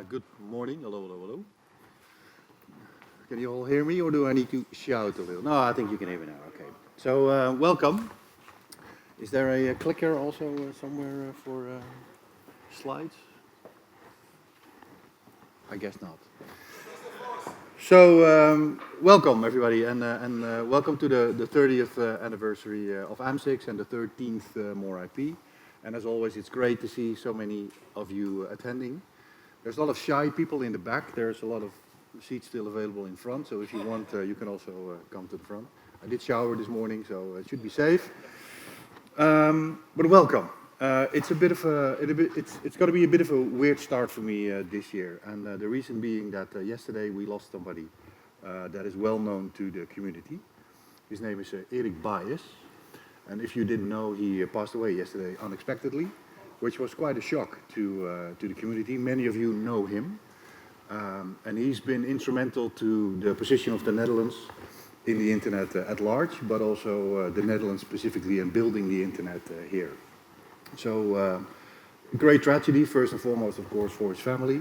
Good morning. Hello, hello, hello. Can you all hear me, or do I need to shout a little? No, I think you can hear me now. Okay. So, welcome. Is there a clicker also somewhere for slides? I guess not. So, welcome everybody, and welcome to the 30th anniversary of AMS-IX and the 13th More IP. And as always, it's great to see so many of you attending. There's a lot of shy people in the back. There's a lot of seats still available in front. So if you want, you can also come to the front. I did shower this morning, so it should be safe. But welcome. It's a bit of it's got to be a bit of a weird start for me this year, and the reason being that yesterday we lost somebody that is well known to the community. His name is Erik Baes, and if you didn't know, he passed away yesterday unexpectedly, which was quite a shock to the community. Many of you know him, and he's been instrumental to the position of the Netherlands in the internet at large, but also the Netherlands specifically in building the internet here. So, great tragedy, first and foremost, of course, for his family,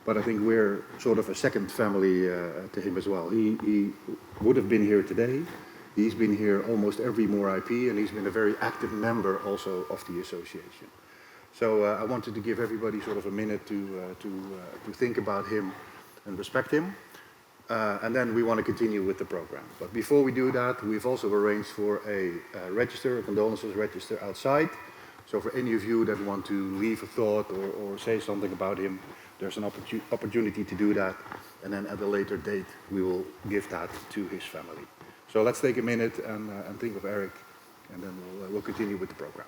but I think we're sort of a second family to him as well. He would have been here today. He's been here almost every More IP, and he's been a very active member also of the association. So I wanted to give everybody sort of a minute to think about him and respect him. And then we want to continue with the program. But before we do that, we've also arranged for a condolences register outside. So for any of you that want to leave a thought or say something about him, there's an opportunity to do that. And then at a later date, we will give that to his family. So let's take a minute and think of Erik, and then we'll continue with the program.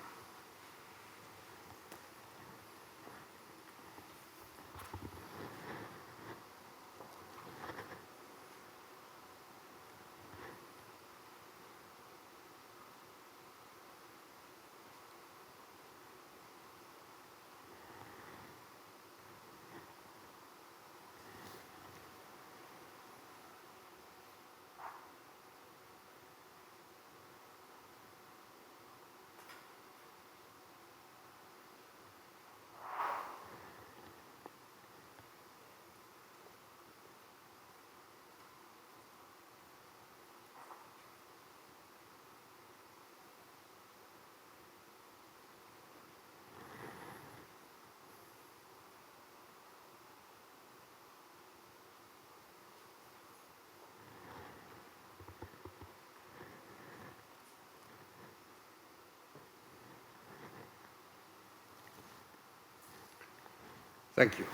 Thank you.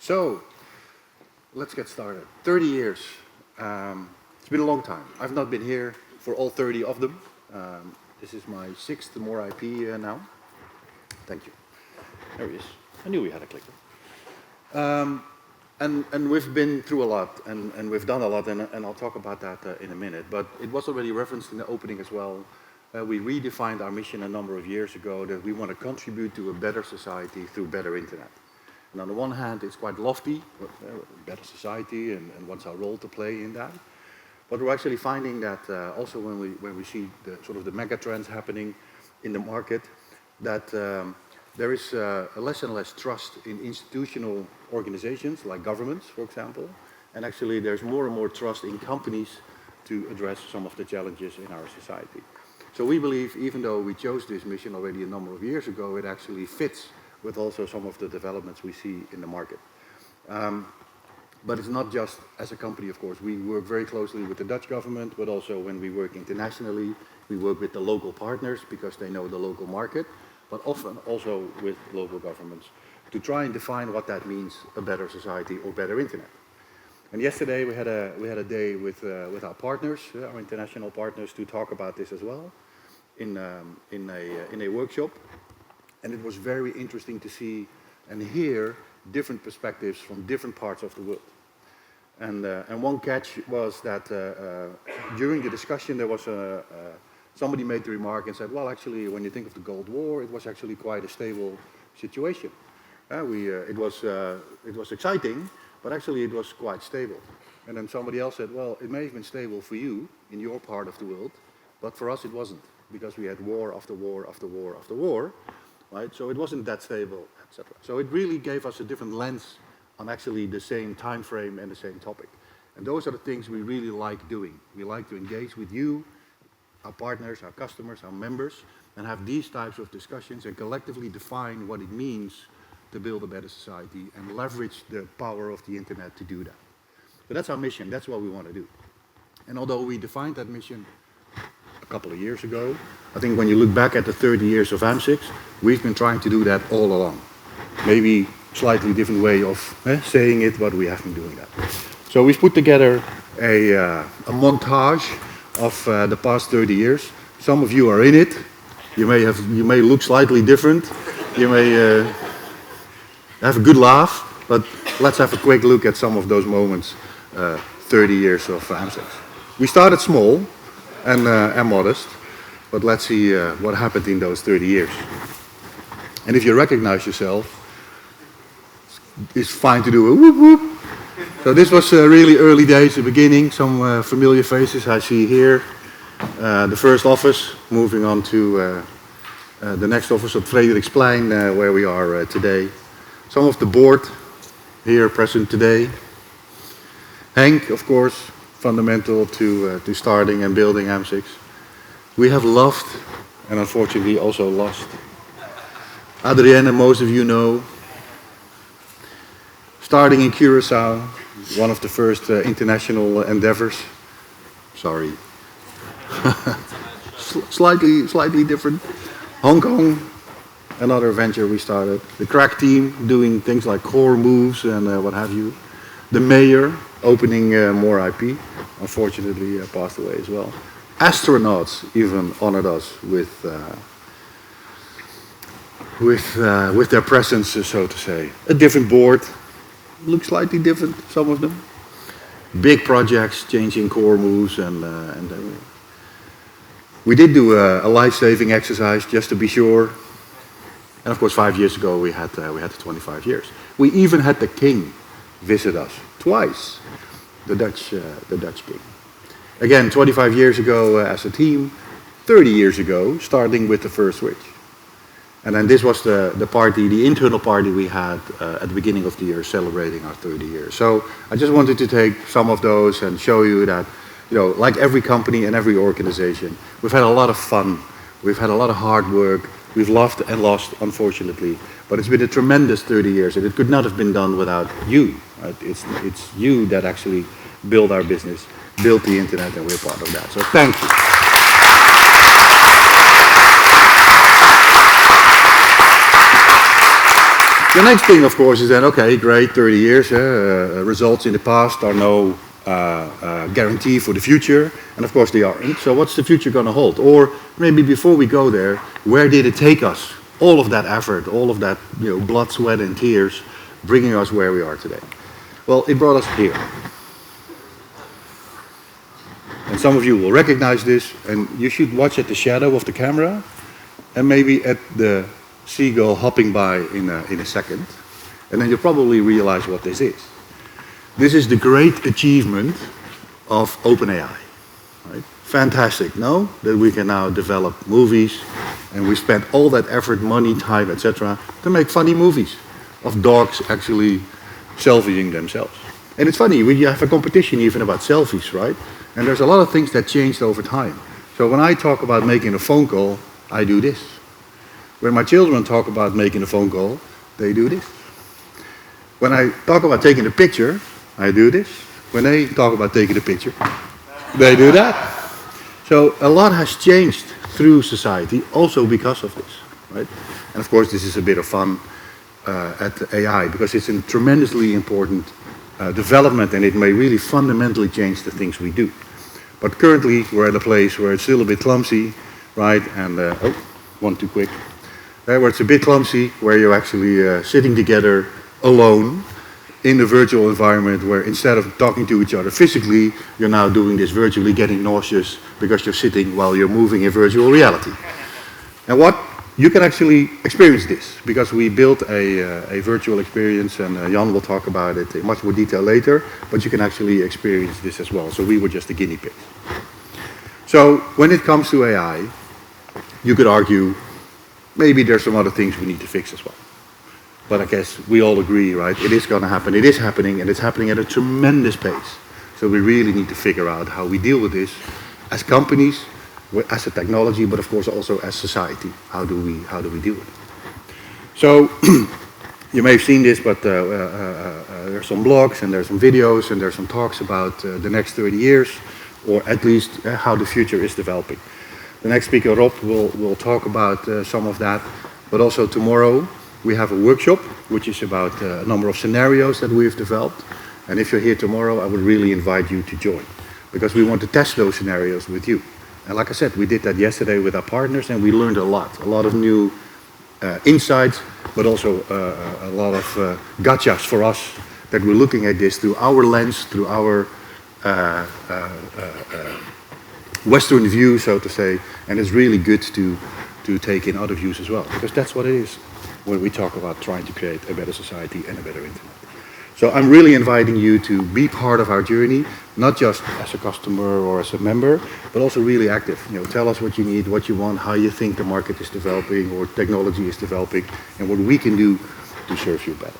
So, let's get started. 30 years. It's been a long time. I've not been here for all 30 of them. This is my 6th More IP now. Thank you. There he is. I knew we had a clicker. And we've been through a lot, and we've done a lot, and I'll talk about that in a minute. But it was already referenced in the opening as well. We redefined our mission a number of years ago that we want to contribute to a better society through better internet. And on the one hand, it's quite lofty, better society, and what's our role to play in that. But we're actually finding that also when we see the sort of the mega trends happening in the market, that there is less and less trust in institutional organizations like governments, for example, and actually there's more and more trust in companies to address some of the challenges in our society. So we believe, even though we chose this mission already a number of years ago, it actually fits with also some of the developments we see in the market. But it's not just as a company, of course. We work very closely with the Dutch government, but also when we work internationally, we work with the local partners because they know the local market, but often also with local governments to try and define what that means, a better society or better internet. And yesterday we had a day with our partners, our international partners, to talk about this as well in a workshop, and it was very interesting to see and hear different perspectives from different parts of the world. And one catch was that during the discussion there was somebody made the remark and said, well, actually, when you think of the Cold War, it was actually quite a stable situation. It was exciting, but actually it was quite stable. And then somebody else said, well, it may have been stable for you in your part of the world, but for us it wasn't, because we had war after war after war after war right? So it wasn't that stable, etc. So it really gave us a different lens on actually the same time frame and the same topic. And those are the things we really like doing. We like to engage with you, our partners, our customers, our members, and have these types of discussions and collectively define what it means to build a better society and leverage the power of the internet to do that. So that's our mission, that's what we want to do. And although we defined that mission a couple of years ago, I think when you look back at the 30 years of AMS-IX, we've been trying to do that all along. Maybe slightly different way of saying it, but we have been doing that. So we've put together a montage of the past 30 years. Some of you are in it. You may look slightly different. You may have a good laugh, but let's have a quick look at some of those moments. 30 years of AMS-IX. We started small and modest, but let's see what happened in those 30 years. And if you recognize yourself, it's fine to do a whoop whoop. So this was really early days, the beginning, some familiar faces I see here. The first office, moving on to the next office at Frederiksplein, where we are today. Some of the board here present today. Hank, of course, fundamental to starting and building AMS-IX. We have loved and unfortunately also lost. Adrienne, most of you know. Starting in Curacao, one of the first international endeavors. Sorry. Slightly different. Hong Kong, another venture we started. The crack team doing things like core moves and what have you. The mayor opening more IP, unfortunately passed away as well. Astronauts even honored us with their presence, so to say. A different board. Look slightly different, some of them. Big projects, changing core moves, and we did do a life-saving exercise just to be sure. And of course, 5 years ago we had the 25 years. We even had the king visit us twice, the Dutch king. Again, 25 years ago as a team, 30 years ago, starting with the first switch. And then this was the party, the internal party we had at the beginning of the year celebrating our 30 years. So I just wanted to take some of those and show you that, you know, like every company and every organization, we've had a lot of fun, we've had a lot of hard work, we've loved and lost, unfortunately. But it's been a tremendous 30 years and it could not have been done without you. Right? It's you that actually built our business, built the internet, and we're part of that. So thank you. The next thing, of course, is then, okay, great, 30 years, results in the past are no guarantee for the future, and of course they aren't. So what's the future going to hold? Or maybe before we go there, where did it take us? All of that effort, all of that, you know, blood, sweat, and tears, bringing us where we are today. Well, it brought us here. And some of you will recognize this, and you should watch at the shadow of the camera, and maybe at the seagull hopping by in a second, and then you'll probably realize what this is. This is the great achievement of OpenAI. Right? Fantastic, no? That we can now develop movies, and we spent all that effort, money, time, etc., to make funny movies of dogs actually selfieing themselves. And it's funny, we have a competition even about selfies, right? And there's a lot of things that changed over time. So when I talk about making a phone call, I do this. When my children talk about making a phone call, they do this. When I talk about taking a picture, I do this. When they talk about taking a picture, they do that. So a lot has changed through society, also because of this, right? And of course, this is a bit of fun at AI, because it's a tremendously important development, and it may really fundamentally change the things we do. But currently, we're at a place where it's still a bit clumsy, right? And, oh, one too quick. Where it's a bit clumsy, where you're actually sitting together alone in a virtual environment where instead of talking to each other physically, you're now doing this virtually, getting nauseous because you're sitting while you're moving in virtual reality. And what? You can actually experience this, because we built a virtual experience, and Jan will talk about it in much more detail later, but you can actually experience this as well. So we were just the guinea pigs. So when it comes to AI, you could argue, Maybe there's some other things we need to fix as well. But I guess we all agree, right? It is going to happen. It is happening, and it's happening at a tremendous pace. So we really need to figure out how we deal with this as companies, as a technology, but of course also as society. How do we deal with it? So you may have seen this, but there's some blogs and there's some videos and there's some talks about the next 30 years, or at least how the future is developing. The next speaker, Rob, will talk about some of that, but also tomorrow we have a workshop which is about a number of scenarios that we've developed. And if you're here tomorrow, I would really invite you to join, because we want to test those scenarios with you. And like I said, we did that yesterday with our partners, and we learned a lot of new insights, but also a lot of gotchas for us, that we're looking at this through our lens, through our Western view, so to say, and it's really good to take in other views as well, because that's what it is when we talk about trying to create a better society and a better internet. So I'm really inviting you to be part of our journey, not just as a customer or as a member, but also really active. You know, tell us what you need, what you want, how you think the market is developing or technology is developing, and what we can do to serve you better.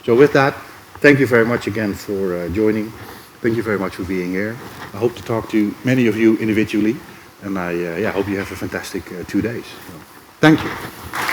So with that, thank you very much again for joining. Thank you very much for being here. I hope to talk to many of you individually, and I hope you have a fantastic 2 days. So, thank you.